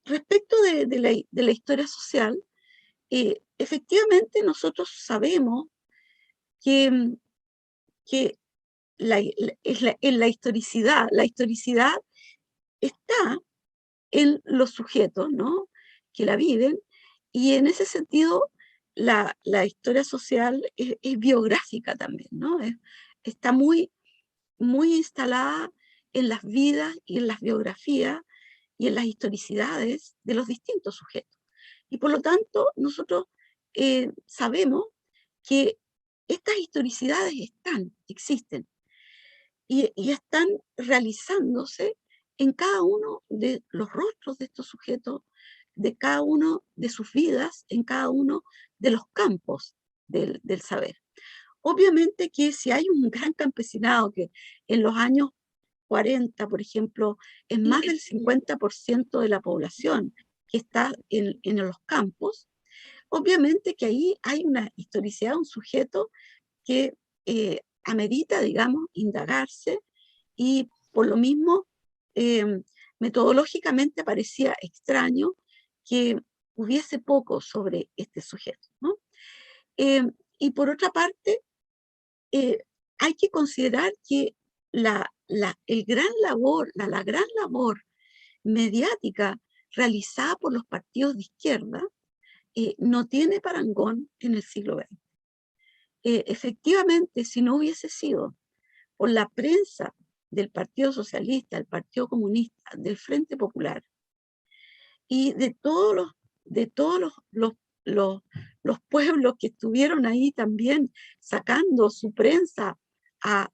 Respecto de la historia social, efectivamente nosotros sabemos que en la historicidad está en los sujetos, ¿no?, que la viven, y en ese sentido la historia social es biográfica también, ¿no? Está muy, muy instalada en las vidas y en las biografías y en las historicidades de los distintos sujetos. Y por lo tanto, nosotros sabemos que estas historicidades existen, y están realizándose en cada uno de los rostros de estos sujetos, de cada uno de sus vidas, en cada uno de los campos del saber. Obviamente que si hay un gran campesinado que en los años 40, por ejemplo, es más del 50% de la población que está en los campos, obviamente que ahí hay una historicidad, un sujeto que amerita, digamos, indagarse, y por lo mismo, metodológicamente parecía extraño que hubiese poco sobre este sujeto, ¿no? Y por otra parte, hay que considerar que la gran labor mediática realizada por los partidos de izquierda no tiene parangón en el siglo XX. Efectivamente, si no hubiese sido por la prensa del Partido Socialista, del Partido Comunista, del Frente Popular y de todos los pueblos que estuvieron ahí también sacando su prensa a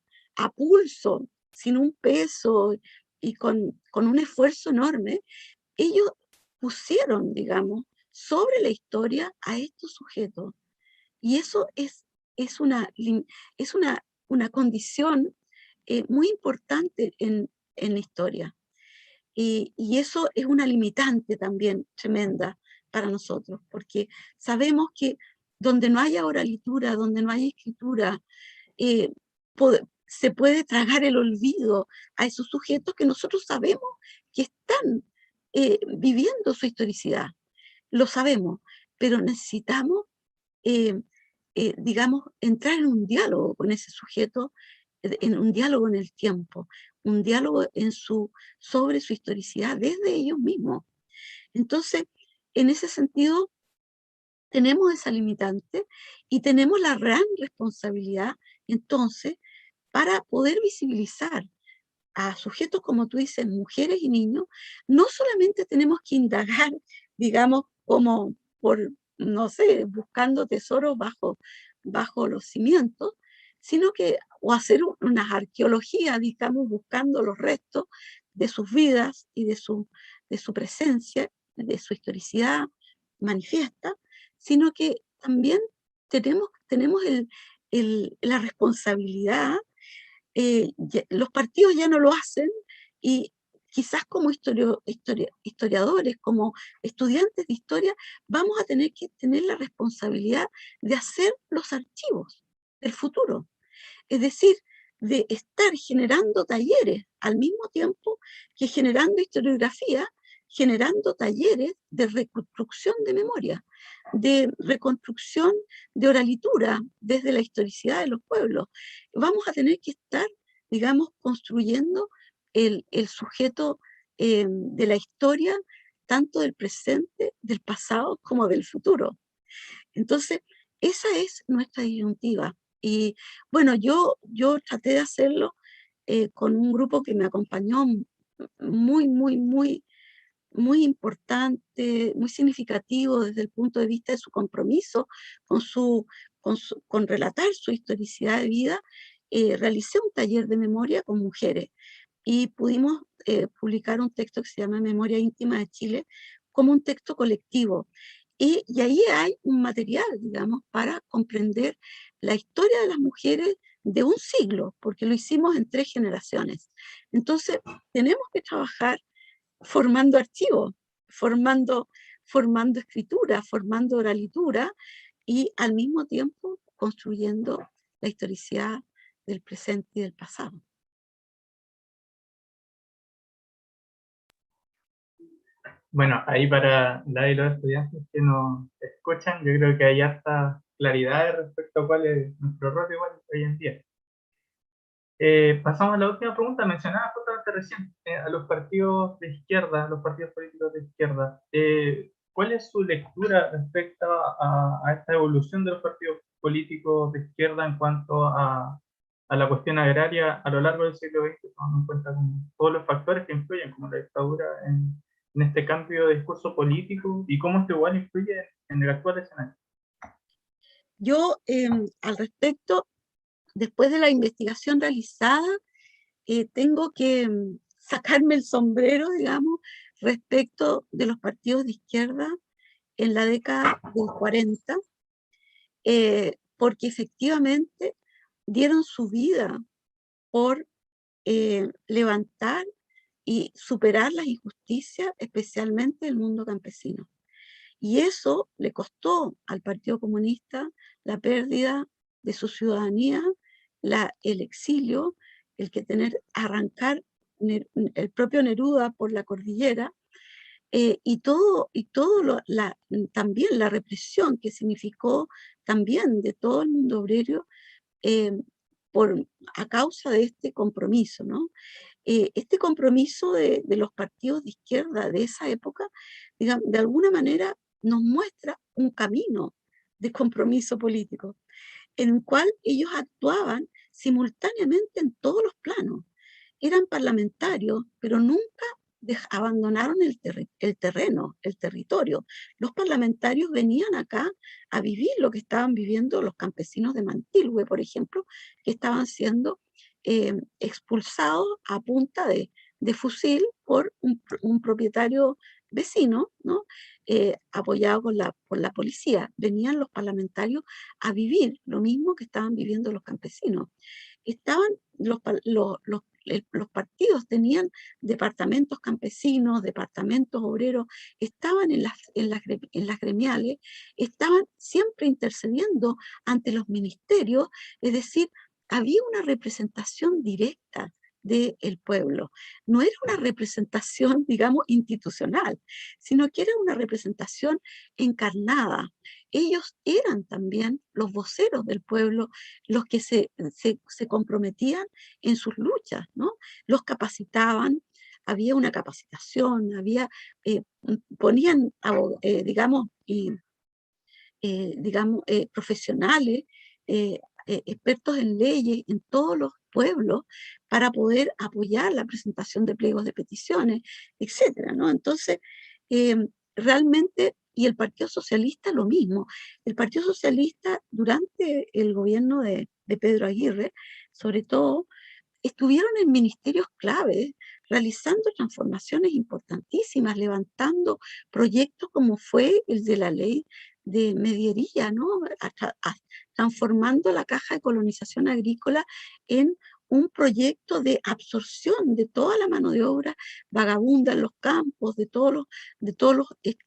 pulso, sin un peso y con un esfuerzo enorme, ellos pusieron, digamos, sobre la historia a estos sujetos. Y eso es una condición muy importante en la historia. Y eso es una limitante también tremenda para nosotros, porque sabemos que donde no haya oralitura, donde no haya escritura, se puede tragar el olvido a esos sujetos que nosotros sabemos que están viviendo su historicidad. Lo sabemos, pero necesitamos, digamos, entrar en un diálogo con ese sujeto, en un diálogo en el tiempo, un diálogo sobre su historicidad desde ellos mismos. Entonces, en ese sentido, tenemos esa limitante y tenemos la gran responsabilidad, entonces, para poder visibilizar a sujetos, como tú dices, mujeres y niños. No solamente tenemos que indagar, digamos, como no sé, buscando tesoros bajo los cimientos, sino que, o hacer unas arqueologías, digamos, buscando los restos de sus vidas y de su presencia, de su historicidad manifiesta, sino que también tenemos la responsabilidad. Los partidos ya no lo hacen, y quizás como historiadores, como estudiantes de historia, vamos a tener que tener la responsabilidad de hacer los archivos del futuro. Es decir, de estar generando talleres al mismo tiempo que generando historiografía, generando talleres de reconstrucción de memoria, de reconstrucción de oralitura desde la historicidad de los pueblos. Vamos a tener que estar, digamos, construyendo el sujeto de la historia, tanto del presente, del pasado, como del futuro. Entonces, esa es nuestra disyuntiva. Y bueno, yo traté de hacerlo con un grupo que me acompañó muy, muy, muy, muy importante, muy significativo desde el punto de vista de su compromiso con relatar su historicidad de vida. Realicé un taller de memoria con mujeres y pudimos publicar un texto que se llama Memoria Íntima de Chile como un texto colectivo. Y ahí hay un material, digamos, para comprender la historia de las mujeres de un siglo, porque lo hicimos en 3 generaciones. Entonces, tenemos que trabajar formando archivos, formando escritura, formando oralitura, y al mismo tiempo construyendo la historicidad del presente y del pasado. Bueno, ahí para la de los estudiantes que nos escuchan, yo creo que hay harta claridad respecto a cuál es nuestro rol igual hoy en día. Pasamos a la última pregunta. Mencionaba justamente recién a los partidos de izquierda, los partidos políticos de izquierda. ¿Cuál es su lectura respecto a esta evolución de los partidos políticos de izquierda en cuanto a la cuestión agraria a lo largo del siglo XX, tomando en cuenta como todos los factores que influyen, como la dictadura, en este cambio de discurso político, y cómo esto igual influye en el actual escenario? Yo, al respecto, después de la investigación realizada, tengo que sacarme el sombrero, digamos, respecto de los partidos de izquierda en la década del 40, porque efectivamente dieron su vida por levantar y superar las injusticias, especialmente del mundo campesino. Y eso le costó al Partido Comunista la pérdida de su ciudadanía, el exilio, el que arrancar el propio Neruda por la cordillera, también la represión que significó también de todo el mundo obrero eh, a causa de este compromiso, ¿no? Este compromiso de los partidos de izquierda de esa época, digamos, de alguna manera nos muestra un camino de compromiso político, en el cual ellos actuaban simultáneamente en todos los planos. Eran parlamentarios, pero nunca abandonaron el terreno, el territorio. Los parlamentarios venían acá a vivir lo que estaban viviendo los campesinos de Mantilhue, por ejemplo, que estaban siendo expulsados a punta de fusil por un propietario vecino, ¿no? Apoyado por la policía. Venían los parlamentarios a vivir lo mismo que estaban viviendo los campesinos. Estaban los partidos tenían departamentos campesinos, departamentos obreros, estaban en las gremiales, estaban siempre intercediendo ante los ministerios, es decir, había una representación directa del pueblo. No era una representación, digamos, institucional, sino que era una representación encarnada. Ellos eran también los voceros del pueblo, los que se comprometían en sus luchas, ¿no? Los capacitaban, había una capacitación, ponían, digamos, profesionales, expertos en leyes en todos los pueblos para poder apoyar la presentación de pliegos de peticiones, etcétera, ¿no? Entonces, realmente, y el Partido Socialista lo mismo. El Partido Socialista durante el gobierno de Pedro Aguirre, sobre todo, estuvieron en ministerios claves, realizando transformaciones importantísimas, levantando proyectos como fue el de la ley de mediería, ¿no? Transformando la Caja de Colonización Agrícola en un proyecto de absorción de toda la mano de obra vagabunda en los campos, de todos los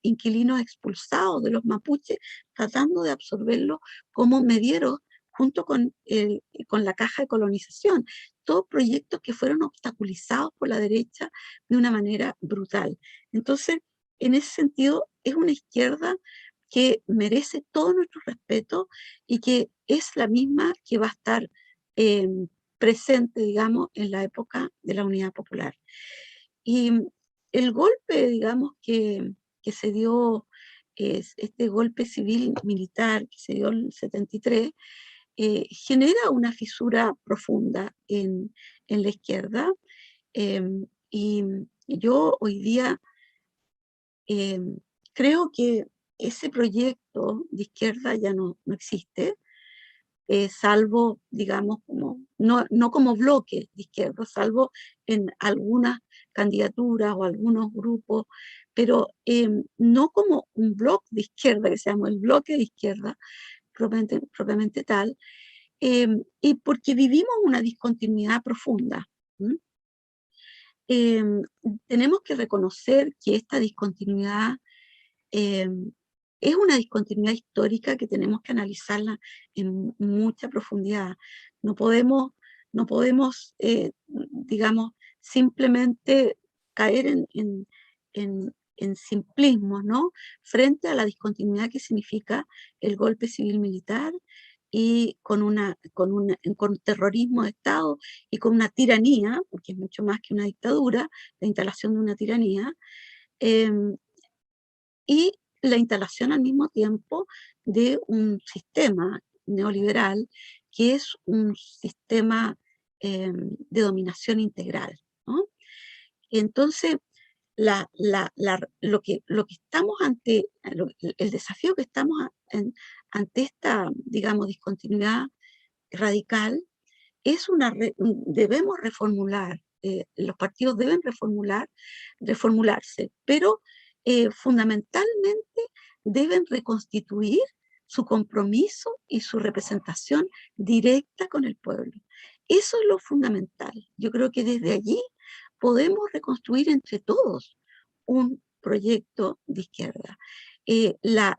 inquilinos expulsados, de los mapuches, tratando de absorberlos como medieros junto con la Caja de Colonización. Todos proyectos que fueron obstaculizados por la derecha de una manera brutal. Entonces, en ese sentido, es una izquierda que merece todo nuestro respeto y que es la misma que va a estar presente, digamos, en la época de la Unidad Popular. Y el golpe, digamos, que se dio, este golpe civil militar que se dio en el 73, genera una fisura profunda en la izquierda, y yo hoy día creo que ese proyecto de izquierda ya no existe, salvo, digamos, no como bloque de izquierda, salvo en algunas candidaturas o algunos grupos, pero no como un bloque de izquierda, que se llama el bloque de izquierda propiamente tal, y porque vivimos una discontinuidad profunda. Tenemos que reconocer que esta discontinuidad es una discontinuidad histórica que tenemos que analizarla en mucha profundidad. No podemos, digamos, simplemente caer en simplismos, ¿no? Frente a la discontinuidad que significa el golpe civil militar y con terrorismo de Estado y con una tiranía, porque es mucho más que una dictadura, la instalación de una tiranía, y la instalación al mismo tiempo de un sistema neoliberal que es un sistema de dominación integral, ¿no? Entonces, lo que estamos ante, el desafío que estamos ante esta, digamos, discontinuidad radical, debemos reformular, los partidos deben reformularse, pero fundamentalmente deben reconstituir su compromiso y su representación directa con el pueblo. Eso es lo fundamental. Yo creo que desde allí podemos reconstruir entre todos un proyecto de izquierda. La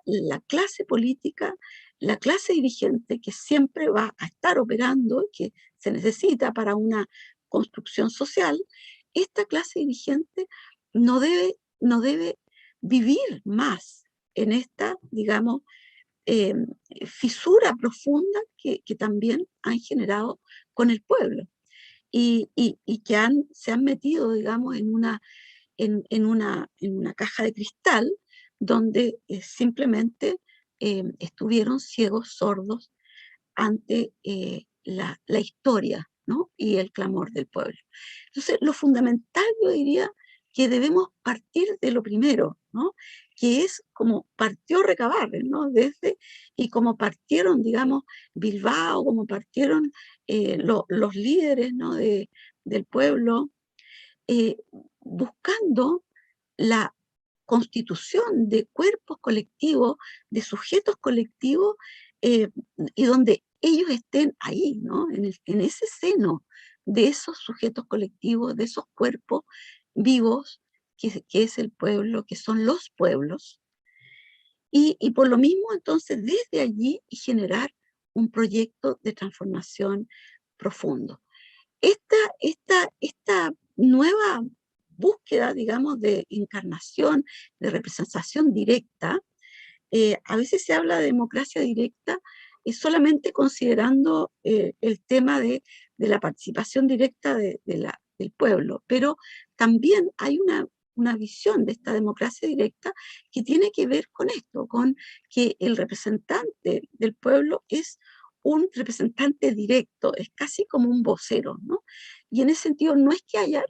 clase política, la clase dirigente que siempre va a estar operando, que se necesita para una construcción social, esta clase dirigente no debe vivir más en esta, digamos, fisura profunda que también han generado con el pueblo y que se han metido, digamos, en una caja de cristal donde simplemente estuvieron ciegos, sordos ante la historia, ¿no? Y el clamor del pueblo. Entonces, lo fundamental, yo diría, que debemos partir de lo primero, ¿no? Que es como partió Recabarren, ¿no? Y como partieron, digamos, Bilbao, como partieron los líderes, ¿no? del pueblo, buscando constitución de cuerpos colectivos, de sujetos colectivos, y donde ellos estén ahí, ¿no? En ese seno de esos sujetos colectivos, de esos cuerpos vivos, que es el pueblo, que son los pueblos, y por lo mismo, entonces, desde allí generar un proyecto de transformación profundo. Esta nueva búsqueda, digamos, de encarnación, de representación directa, a veces se habla de democracia directa solamente considerando el tema de la participación directa del pueblo, pero también hay una visión de esta democracia directa que tiene que ver con esto, con que el representante del pueblo es un representante directo, es casi como un vocero, ¿no? Y en ese sentido no es que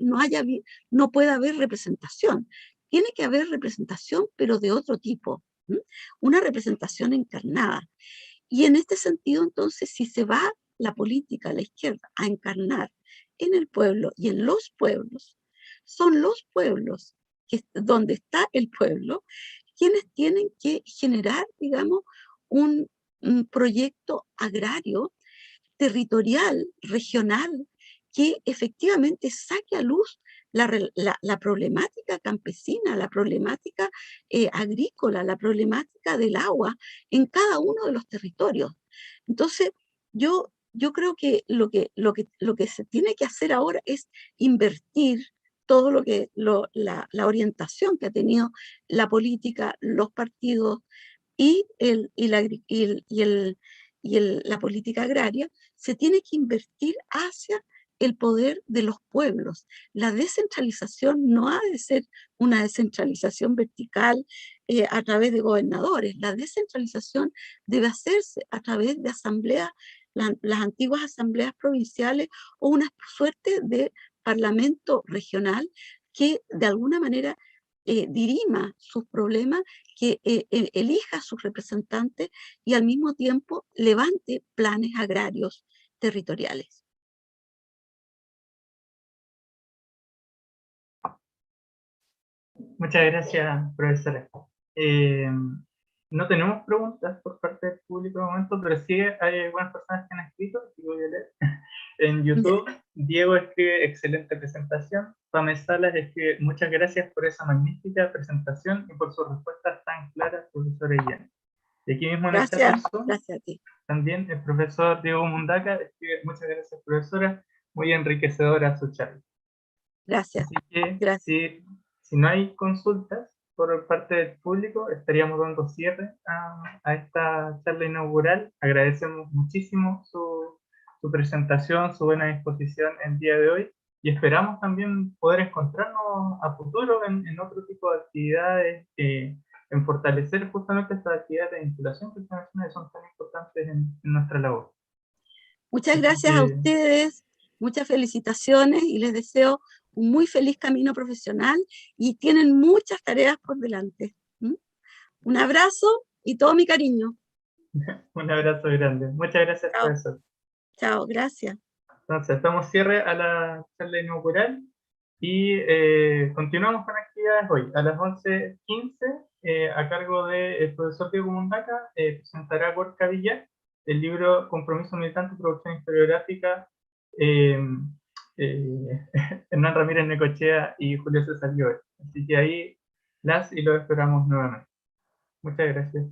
no pueda haber representación, tiene que haber representación, pero de otro tipo, ¿m? Una representación encarnada. Y en este sentido, entonces, si se va la política, la izquierda, a encarnar en el pueblo y en los pueblos, son los pueblos, donde está el pueblo, quienes tienen que generar, digamos, un proyecto agrario, territorial, regional, que efectivamente saque a luz la problemática campesina, la problemática agrícola, la problemática del agua en cada uno de los territorios. Entonces, yo creo que lo que se tiene que hacer ahora es invertir todo la orientación que ha tenido la política, los partidos la política agraria, se tiene que invertir hacia el poder de los pueblos. La descentralización no ha de ser una descentralización vertical a través de gobernadores. La descentralización debe hacerse a través de asambleas, las antiguas asambleas provinciales o una suerte de parlamento regional que de alguna manera dirima sus problemas, que elija a sus representantes y al mismo tiempo levante planes agrarios territoriales. Muchas gracias, profesora. No tenemos preguntas por parte del público de momento, pero sí hay algunas personas que han escrito, así que voy a leer. En YouTube, Diego escribe: excelente presentación. Pame Salas escribe: muchas gracias por esa magnífica presentación y por sus respuestas tan claras, profesora Illán. Y aquí mismo en el chat del Zoom, Gracias a ti. también el profesor Diego Mundaca escribe: muchas gracias, profesora, muy enriquecedora su charla. Gracias. Así que Gracias. si no hay consultas por parte del público, estaríamos dando cierre a esta charla inaugural. Agradecemos muchísimo su presentación, su buena disposición el día de hoy, y esperamos también poder encontrarnos a futuro en otro tipo de actividades, en fortalecer justamente estas actividades de vinculación que son tan importantes en nuestra labor. Muchas gracias a ustedes, muchas felicitaciones y les deseo un muy feliz camino profesional y tienen muchas tareas por delante. Un abrazo y todo mi cariño. Un abrazo grande. Muchas gracias, Chao. profesor. Chao, gracias. Entonces, damos cierre a la charla inaugural y continuamos con actividades hoy. A las 11:15, a cargo del profesor Diego Mundaca, presentará Gorka Villar el libro Compromiso Militante, Producción Historiográfica, Hernán Ramírez Necochea y Julio César Llover. Así que ahí las y los esperamos nuevamente. Muchas gracias.